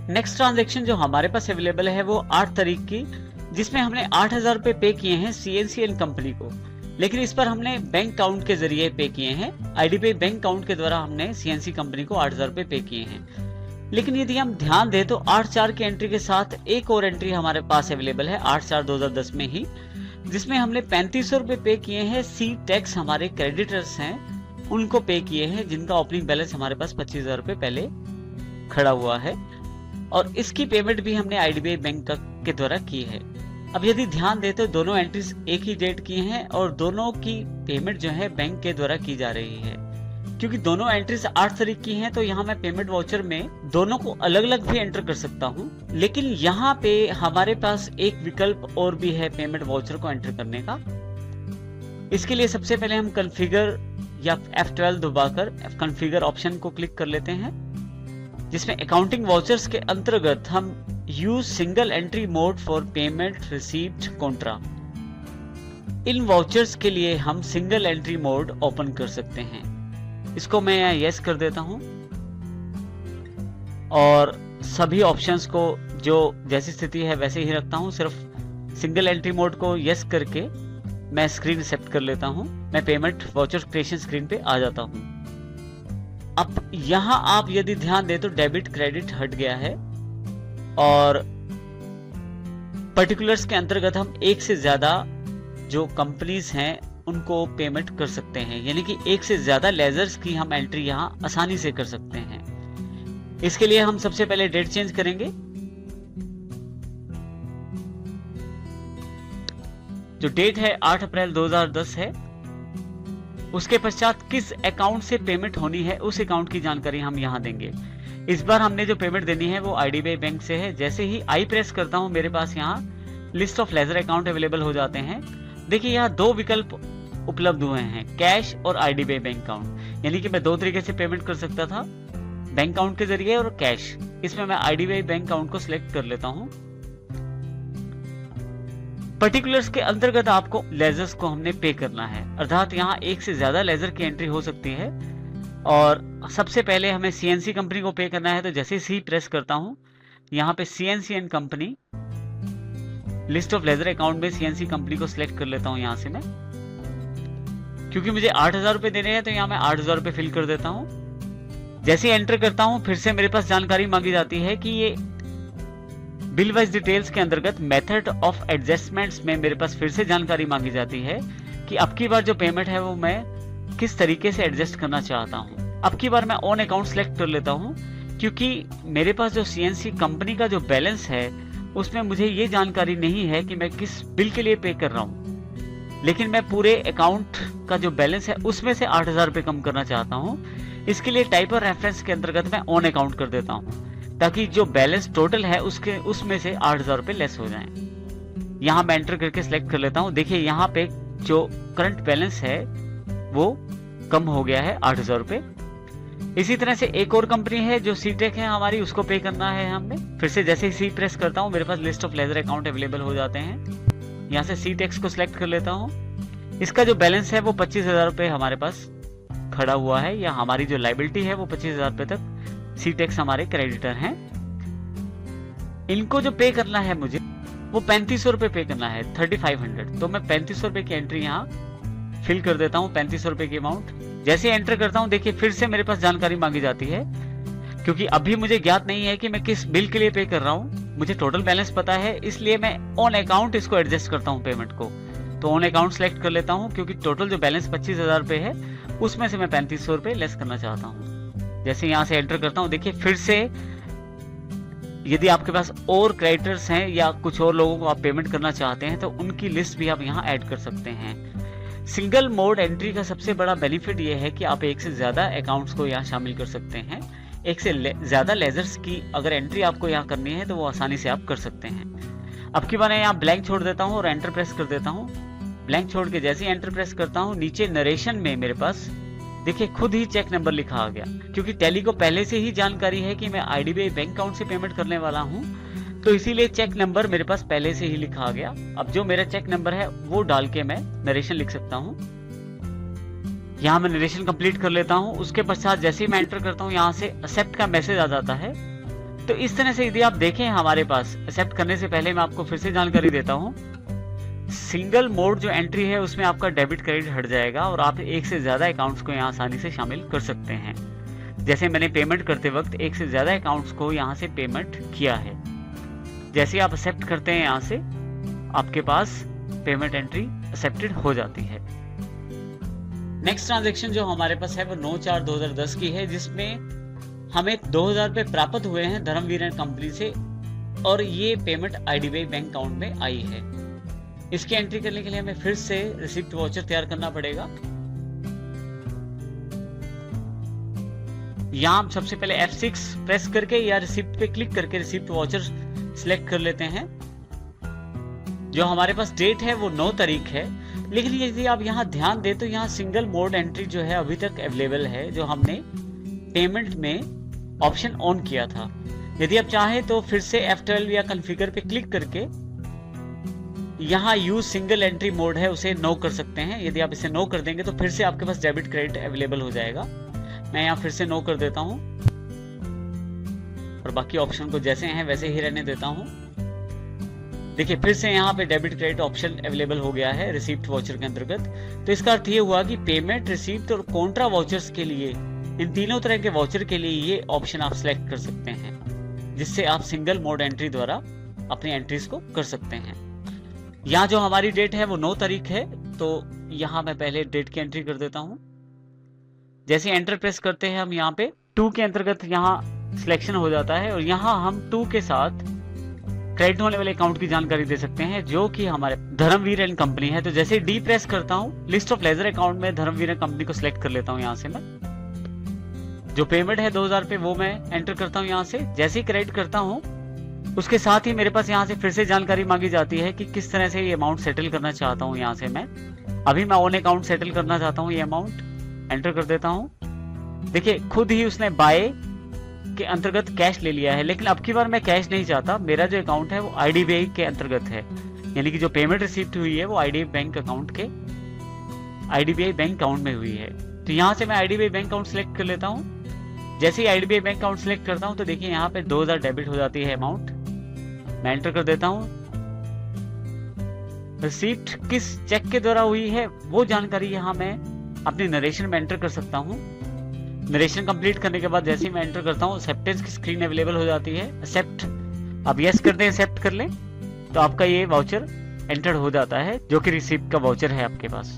Next transaction जो हमारे पास available है वो 8 तारीख की, जिसमें हमने 8,000 रुपए पे किए हैं CNCN कंपनी को, लेकिन इस पर हमने बैंक अकाउंट के जरिए पे किए हैं। IDBI बैंक अकाउंट के द्वारा हमने CNC कंपनी को 8,000 रुपए पे किए हैं। लेकिन यदि हम ध्यान दें तो 8/4 की एंट्री के साथ एक और एंट्री हमारे पास अवेलेबल है 8/4/2010 में ही, जिसमें हमने 3500 रुपए पे किए हैं। सी टैक्स हमारे क्रेडिटर्स हैं, उनको पे किए हैं, जिनका ओपनिंग बैलेंस हमारे पास 25,000 रुपए पहले खड़ा हुआ है, और इसकी पेमेंट भी हमने IDBI बैंक के द्वारा की है। अब यदि ध्यान दें तो दोनों एंट्रीज एक ही डेट की हैं और दोनों की पेमेंट जो है बैंक के द्वारा की जा रही है। क्योंकि दोनों एंट्रीज 8 तारीख की हैं तो यहाँ मैं पेमेंट वाउचर में दोनों को अलग अलग भी एंटर कर सकता हूँ, लेकिन यहाँ पे हमारे पास एक विकल्प और भी है पेमेंट वाउचर को एंटर करने का। इसके लिए सबसे पहले हम कॉन्फ़िगर या F12 दबाकर कॉन्फ़िगर ऑप्शन को क्लिक कर लेते हैं, जिसमें अकाउंटिंग वाउचर्स के अंतर्गत हम use single entry mode for payment received Contra, in vouchers के लिए हम सिंगल एंट्री मोड ओपन कर सकते हैं। इसको मैं यहाँ यस कर देता हूं और सभी ऑप्शंस को जो जैसी स्थिति है वैसे ही रखता हूं। सिर्फ सिंगल एंट्री मोड को यस करके मैं स्क्रीन एक्सेप्ट कर लेता हूं। मैं पेमेंट वाउचर क्रिएशन स्क्रीन पे आ जाता हूं। अब यहां आप यदि ध्यान दें तो डेबिट क्रेडिट हट गया है और पर्टिकुलर्स के अंतर्गत हम एक से ज्यादा जो कंपनीज हैं उनको पेमेंट कर सकते हैं, यानी कि एक से ज्यादा लेजर्स की हम एंट्री यहां आसानी से कर सकते हैं। इसके लिए हम सबसे पहले डेट चेंज करेंगे। जो डेट है 8 अप्रैल 2010 है। उसके पश्चात किस अकाउंट से पेमेंट होनी है उस अकाउंट की जानकारी हम यहां देंगे। इस बार हमने जो पेमेंट देनी है वो IDBI बैंक से है। जैसे ही आई प्रेस करता हूं मेरे पास यहाँ list of ledger account available हो जाते हैं। देखिए यहाँ दो विकल्प उपलब्ध हुए हैं, कैश और IDBI बैंक अकाउंट, यानी कि मैं दो तरीके से पेमेंट कर सकता था, बैंक अकाउंट के जरिए और कैश। इसमें मैं IDBI बैंक अकाउंट को सिलेक्ट कर लेता हूं। पर्टिकुलर्स के अंतर्गत आपको लेजर्स को हमने पे करना है, अर्थात यहाँ एक से ज्यादा लेजर की एंट्री हो सकती है। और सबसे पहले हमें CNC कंपनी को पे करना है, तो जैसे सी प्रेस करता हूं यहाँ पे CNCN company list of ledger account में CNC कंपनी को सिलेक्ट कर लेता हूं। यहां से मैं, क्योंकि मुझे 8,000 रुपए देने हैं तो यहाँ मैं 8,000 रुपए फिल कर देता हूं। जैसे एंटर करता हूं फिर से मेरे पास जानकारी मांगी जाती है कि ये बिल वाइज डिटेल्स के अंतर्गत मेथड ऑफ एडजस्टमेंट्स में मेरे पास फिर से जानकारी मांगी जाती है कि अब की बार जो पेमेंट है वो मैं किस तरीके से एडजस्ट करना चाहता हूं। अब की बार मैं ऑन अकाउंट सेलेक्ट कर लेता हूं, क्योंकि मेरे पास जो CNC कंपनी का जो बैलेंस है उसमें मुझे ये जानकारी नहीं है कि मैं किस बिल के लिए पे कर रहा हूं, लेकिन मैं पूरे अकाउंट का जो बैलेंस है उसमें से 8,000 रुपए कम करना चाहता हूं। इसके लिए टाइपर रेफरेंस के अंतर्गत मैं ऑन अकाउंट कर देता हूं, ताकि जो बैलेंस टोटल है उसमें से 8,000 रुपए लेस हो जाएं। यहाँ मैं एंटर करके सिलेक्ट कर लेता हूँ। देखिए यहाँ पे जो करंट बैलेंस है वो कम हो गया है 8,000 रुपए। इसी तरह से एक और कंपनी है जो सीटेक है हमारी, उसको पे करना है हमने। फिर से जैसे ही सी प्रेस करता हूँ मेरे पास list of ledger account available हो जाते हैं। यहाँ से सीटेक्स को सिलेक्ट कर लेता हूँ। इसका जो बैलेंस है वो 25,000 रुपए हमारे पास खड़ा हुआ है, या हमारी जो लाइबिलिटी है वो 25,000 रुपए तक सीटेक्स हमारे क्रेडिटर हैं। इनको जो पे करना है मुझे वो 3500 रुपए पे करना है, 3500। तो मैं 3500 रुपए की एंट्री यहाँ फिल कर देता हूँ, 3500 रुपए की अमाउंट। जैसे एंटर करता हूँ देखिए फिर से मेरे पास जानकारी मांगी जाती है, क्योंकि अभी मुझे ज्ञात नहीं है कि मैं किस बिल के लिए पे कर रहा हूँ। मुझे टोटल बैलेंस पता है, इसलिए मैं ऑन अकाउंट इसको एडजस्ट करता हूँ पेमेंट को। तो ऑन अकाउंट सेलेक्ट कर लेता हूँ, क्योंकि टोटल जो बैलेंस 25,000 रुपए है उसमें से मैं 3500 रुपए लेस करना चाहता हूँ। जैसे यहाँ से एंटर करता हूँ देखिए फिर से, यदि आपके पास और क्रेडिटर्स हैं या कुछ और लोगों को आप पेमेंट करना चाहते हैं तो उनकी लिस्ट भी आप यहाँ ऐड कर सकते हैं। सिंगल मोड एंट्री का सबसे बड़ा बेनिफिट ये है कि आप एक से ज्यादा अकाउंट्स को यहाँ शामिल कर सकते हैं। एक से ज्यादा लेजर्स की अगर एंट्री आपको यहाँ करनी है तो वो आसानी से आप कर सकते हैं। अब की बार मैं यहाँ ब्लैंक छोड़ देता हूँ और एंटर प्रेस कर देता हूँ। ब्लैंक छोड़ के जैसे ही एंटर प्रेस करता हूँ नीचे नरेशन में मेरे पास देखिए खुद ही चेक नंबर लिखा आ गया, क्योंकि टैली को पहले से ही जानकारी है कि मैं IDBI बैंक अकाउंट से पेमेंट करने वाला हूँ, तो इसीलिए चेक नंबर मेरे पास पहले से ही लिखा आ गया। अब जो मेरा चेक नंबर है वो डाल के मैं नरेशन लिख सकता हूँ। यहाँ मैं नरेशन कंप्लीट कर लेता हूँ। उसके पश्चात जैसे ही मैं एंटर करता हूँ यहाँ से एक्सेप्ट का मैसेज आ जाता है। तो इस तरह से यदि आप देखें हमारे पास, एक्सेप्ट करने से पहले मैं आपको फिर से जानकारी देता हूँ। सिंगल मोड जो एंट्री है उसमें आपका डेबिट क्रेडिट हट जाएगा और आप एक से ज्यादा अकाउंट्स को यहाँ आसानी से शामिल कर सकते हैं। जैसे मैंने पेमेंट करते वक्त एक से ज्यादा अकाउंट्स को यहाँ से पेमेंट किया है। जैसे आप एक्सेप्ट करते हैं यहाँ से, आपके पास पेमेंट एंट्री एक्सेप्टेड हो जाती है। नेक्स्ट ट्रांजैक्शन जो हमारे पास है वो 9/4/2010 की है, जिसमें हमें 2000 रुपये प्राप्त हुए हैं धर्मवीर एंड कंपनी से और ये पेमेंट IDBI बैंक अकाउंट में आई है। इसकी एंट्री करने के लिए हमें फिर से रिसिप्ट वाउचर तैयार करना पड़ेगा। यहाँ हम सबसे पहले F6 प्रेस करके या रिसिप्ट पे क्लिक करके रिसिप्ट वाउचर सिलेक्ट कर लेते हैं। जो हमारे पास डेट है वो 9 तारीख है, लेकिन यदि आप यहाँ ध्यान दें तो यहाँ सिंगल मोड एंट्री जो है अभी तक अवेलेबल है, जो हमने पेमेंट में ऑप्शन ऑन किया था। यदि आप चाहें तो फिर से F12 या कॉन्फ़िगर पे क्लिक करके यहाँ यूज सिंगल एंट्री मोड है उसे नो कर सकते हैं। यदि आप इसे नो कर देंगे तो फिर से आपके पास डेबिट क्रेडिट अवेलेबल हो जाएगा। मैं यहाँ फिर से नो कर देता हूँ और बाकी ऑप्शन को जैसे हैं वैसे ही रहने देता हूँ। देखिए फिर से यहाँ पे डेबिट क्रेडिट ऑप्शन अवेलेबल हो गया है रिसीप्ट वाउचर के अंतर्गत। तो इसका अर्थ ये हुआ कि पेमेंट, रिसीप्ट और कॉन्ट्रा वाउचर्स के लिए, इन तीनों तरह के वाउचर के लिए ये ऑप्शन आप सिलेक्ट कर सकते हैं, जिससे आप सिंगल मोड एंट्री द्वारा अपनी एंट्रीज को कर सकते हैं। यहाँ जो हमारी डेट है वो 9 तारीख है, तो यहाँ मैं पहले डेट की एंट्री कर देता हूँ। जैसे एंटर प्रेस करते हैं हम यहाँ पे 2 के अंतर्गत यहाँ सिलेक्शन हो जाता है और यहाँ हम 2 के साथ क्रेडिट होने वाले अकाउंट की जानकारी दे सकते हैं, जो कि हमारे धर्मवीर एंड कंपनी है। तो जैसे डी प्रेस करता हूँ, लिस्ट ऑफ लेजर अकाउंट में धर्मवीर एंड कंपनी को सिलेक्ट कर लेता हूँ। यहाँ से मैं जो पेमेंट है 2000 रुपये वो मैं एंटर करता हूँ यहाँ से। जैसे ही क्रेडिट करता हूँ उसके साथ ही मेरे पास यहाँ से फिर से जानकारी मांगी जाती है कि किस तरह से ये अमाउंट सेटल करना चाहता हूँ। यहाँ से मैं अभी मैं ऑन अकाउंट सेटल करना चाहता हूँ, ये अमाउंट एंटर कर देता हूँ। देखिए खुद ही उसने बाय के अंतर्गत कैश ले लिया है, लेकिन अब की बार मैं कैश नहीं चाहता। मेरा जो अकाउंट है वो IDBI के अंतर्गत है, यानी कि जो पेमेंट रिसीव्ड हुई है वो IDBI बैंक अकाउंट के IDBI बैंक अकाउंट में हुई है। तो यहाँ से मैं IDBI बैंक अकाउंट सिलेक्ट कर लेता हूँ। जैसे ही IDBI बैंक अकाउंट सिलेक्ट करता हूँ तो देखिए यहाँ पे 2000 डेबिट हो जाती है अमाउंट। मैं एंटर कर देता हूँ। रिसीप्ट किस चेक के द्वारा हुई है वो जानकारी यहाँ मैं अपने नरेशन में एंटर कर सकता हूँ। नरेशन कंप्लीट करने के बाद जैसे ही मैं एंटर करता हूँ एक्सेप्टेंस की स्क्रीन अवेलेबल हो जाती है। एक्सेप्ट, अब यस कर दें, एक्सेप्ट कर लें तो आपका ये वाउचर एंटर हो जाता है, जो कि रिसीप्ट का वाउचर है आपके पास।